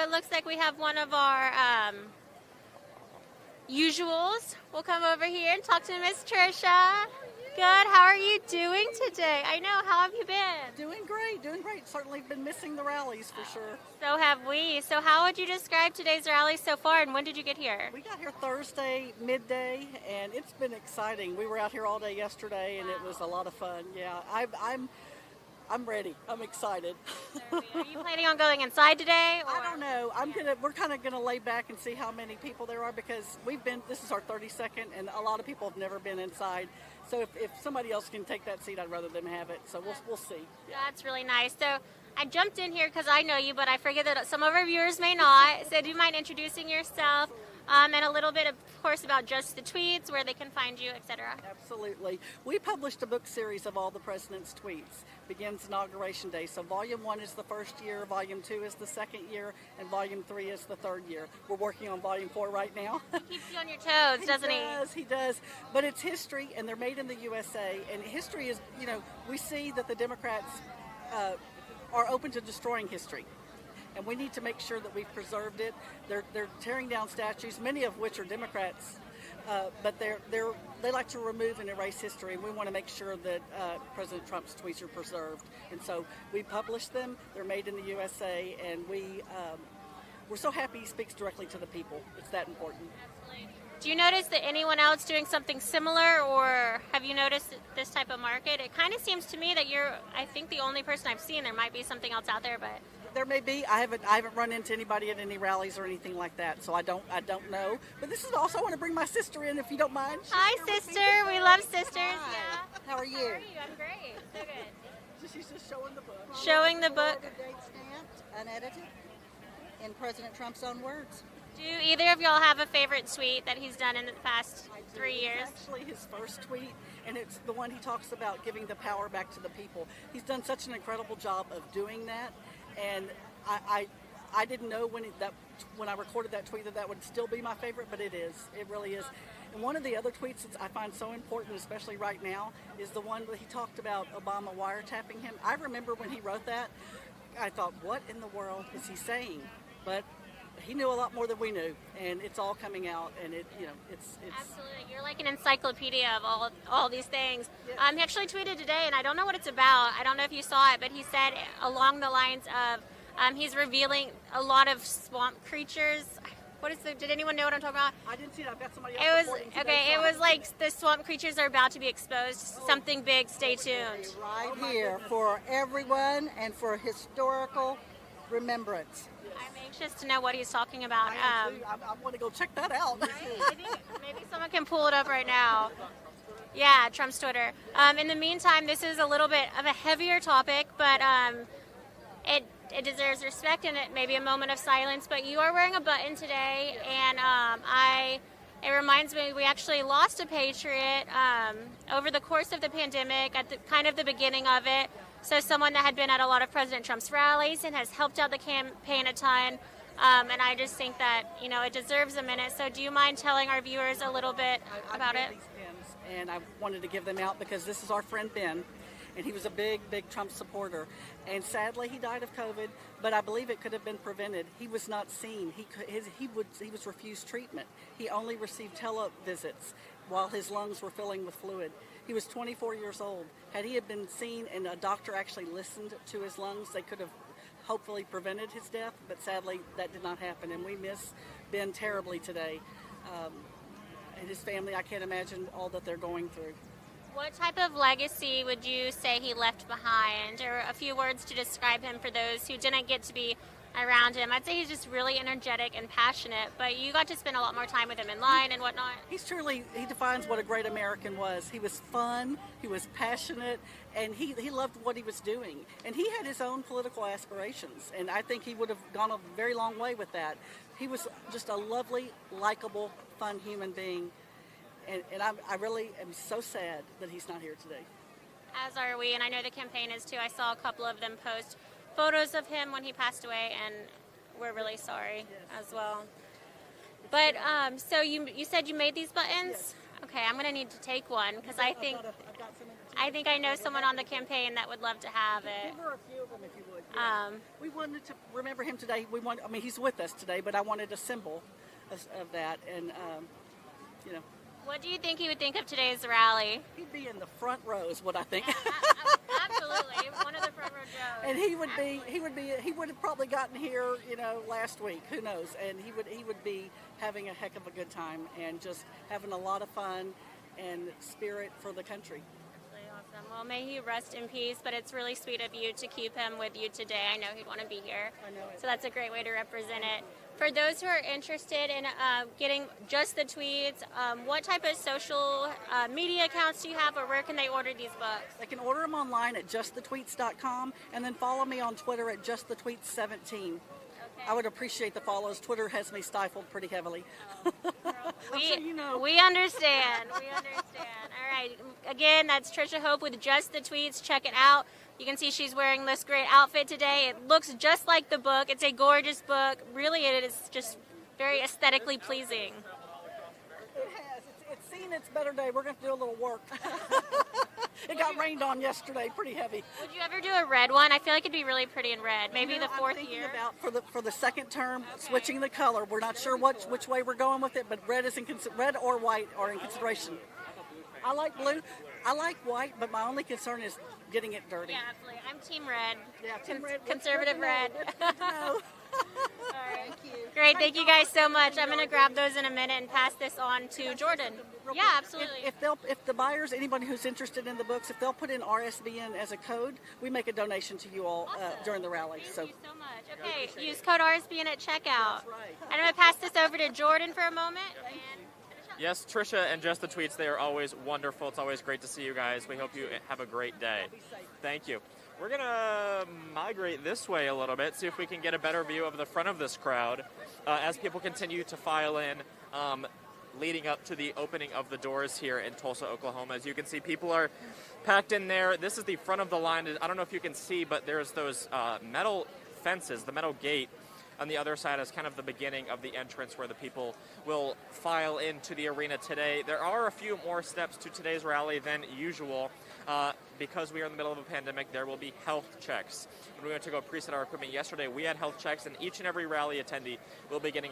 it looks like we have one of our usuals. We'll come over here and talk to Miss Trisha. Good. How are you doing today? I know. How have you been? Doing great, doing great. Certainly been missing the rallies for sure. So have we. So how would you describe today's rally so far, and when did you get here? We got here Thursday, midday, and it's been exciting. We were out here all day yesterday, and it was a lot of fun. Yeah, I'm ready. I'm excited. Are you planning on going inside today? Or? I don't know. We're kind of gonna lay back and see how many people there are because this is our 32nd, and a lot of people have never been inside. So if somebody else can take that seat, I'd rather them have it. So we'll see. Yeah. That's really nice. So I jumped in here because I know you, but I forget that some of our viewers may not. So do you mind introducing yourself and a little bit, of course, about Just the Tweets, where they can find you, etc.? Absolutely. We published a book series of all the president's tweets. Begins Inauguration Day. So Volume 1 is the first year, Volume 2 is the second year, and Volume 3 is the third year. We're working on Volume 4 right now. He keeps you on your toes, doesn't he? He does. But it's history, and they're made in the USA. And history is, we see that the Democrats are open to destroying history. And we need to make sure that we've preserved it. They're tearing down statues, many of which are Democrats, but they like to remove and erase history, and we want to make sure that President Trump's tweets are preserved. And so we publish them. They're made in the USA, and we're so happy he speaks directly to the people. It's that important. Absolutely. Do you notice that anyone else doing something similar, or have you noticed this type of market? It kind of seems to me that you're, I think, the only person I've seen. There might be something else out there, but there may be. I haven't run into anybody at any rallies or anything like that, so I don't know. But this is also, I want to bring my sister in, if you don't mind. Hi, sister. We love sisters. Hi. Yeah. How are you? How are you? I'm great. So good. She's just showing the book. Showing the book. The date stamped, unedited, in President Trump's own words. Do either of y'all have a favorite tweet that he's done in the past 3 years? It's actually his first tweet, and it's the one he talks about giving the power back to the people. He's done such an incredible job of doing that, and I didn't know when I recorded that tweet that would still be my favorite, but it is. It really is. And one of the other tweets that I find so important, especially right now, is the one where he talked about Obama wiretapping him. I remember when he wrote that, I thought, what in the world is he saying? But he knew a lot more than we knew, and it's all coming out, and it's absolutely. You're like an encyclopedia of all these things. Yeah. He actually tweeted today, and I don't know what it's about. I don't know if you saw it, but he said along the lines of he's revealing a lot of swamp creatures. Did anyone know what I'm talking about? I didn't see it. I've got somebody else. It was like the swamp creatures are about to be exposed. Something big. Stay tuned. Right here for everyone and for historical remembrance. I'm anxious to know what he's talking about. I want to go check that out. Right? I think maybe someone can pull it up right now. Yeah, Trump's Twitter. In the meantime, this is a little bit of a heavier topic, but it deserves respect and it may be a moment of silence. But you are wearing a button today, and it reminds me we actually lost a patriot over the course of the pandemic at the beginning of it. So someone that had been at a lot of President Trump's rallies and has helped out the campaign a ton. And I just think that, it deserves a minute. So do you mind telling our viewers a little bit about it? These pins, and I wanted to give them out because this is our friend Ben, and he was a big, big Trump supporter. And sadly, he died of COVID, but I believe it could have been prevented. He was not seen. He was refused treatment. He only received televisits while his lungs were filling with fluid. He was 24 years old. Had he been seen and a doctor actually listened to his lungs, they could have hopefully prevented his death, but sadly that did not happen, and we miss Ben terribly today. And his family, I can't imagine all that they're going through. What type of legacy would you say he left behind, or a few words to describe him for those who didn't get to be around him? I'd say he's just really energetic and passionate, but you got to spend a lot more time with him in line and whatnot. He defines what a great American was. He was fun, he was passionate, and he loved what he was doing. And he had his own political aspirations, and I think he would have gone a very long way with that. He was just a lovely, likable, fun human being, and I really am so sad that he's not here today. As are we, and I know the campaign is too. I saw a couple of them post photos of him when he passed away, and we're really sorry as well. But so you said you made these buttons? Yes. Okay, I'm going to need to take one because I think I know someone on the campaign that would love to have it. Give her a few of them if you would. We wanted to remember him today. I mean, he's with us today, but I wanted a symbol of that, and you know, What do you think he would think of today's rally? he'd be in the front row, is what I think. Absolutely, one of the front row Joes. And he would have probably gotten here, last week. Who knows? And he would be having a heck of a good time and just having a lot of fun and spirit for the country. Really awesome. Well, may he rest in peace, but it's really sweet of you to keep him with you today. I know he'd want to be here. I know it. So that's a great way to represent it. For those who are interested in getting just the tweets, what type of social media accounts do you have, or where can they order these books? They can order them online at justthetweets.com, and then follow me on Twitter at justthetweets17. Okay. I would appreciate the follows. Twitter has me stifled pretty heavily. I'm sure you know. We understand. We understand. All right. Again, that's Trisha Hope with Just the Tweets. Check it out. You can see she's wearing this great outfit today. It looks just like the book. It's a gorgeous book. Really, it is just very aesthetically pleasing. It has. It's seen its better day. We're going to do a little work. It got rained on yesterday, pretty heavy. Would you ever do a red one? I feel like it'd be really pretty in red. Maybe the fourth I'm thinking year. about for the second term switching the color. We're not sure which way we're going with it, but red or white are in consideration. I like blue. I like white, but my only concern is getting it dirty. Yeah, absolutely. I'm team red. Yeah, team red. Conservative red. No. Thank you. Great. Thank you guys so much. I'm going to grab those in a minute and pass this on to Jordan. Yeah, absolutely. If the buyers, anybody who's interested in the books, if they'll put in RSBN as a code, we make a donation to you all during the rally. Thank you so much. Okay, use code RSBN at checkout. And I'm going to pass this over to Jordan for a moment. And Yes, Trisha and Just the Tweets, they are always wonderful. It's always great to see you guys. We hope you have a great day. Thank you. We're going to migrate this way a little bit, see if we can get a better view of the front of this crowd as people continue to file in leading up to the opening of the doors here in Tulsa, Oklahoma. As you can see, people are packed in there. This is the front of the line. I don't know if you can see, but there's those metal fences, the metal gate. On the other side is kind of the beginning of the entrance where the people will file into the arena today. There are a few more steps to today's rally than usual. Because we are in the middle of a pandemic, there will be health checks. When we went to go preset our equipment yesterday, we had health checks, and each and every rally attendee will be getting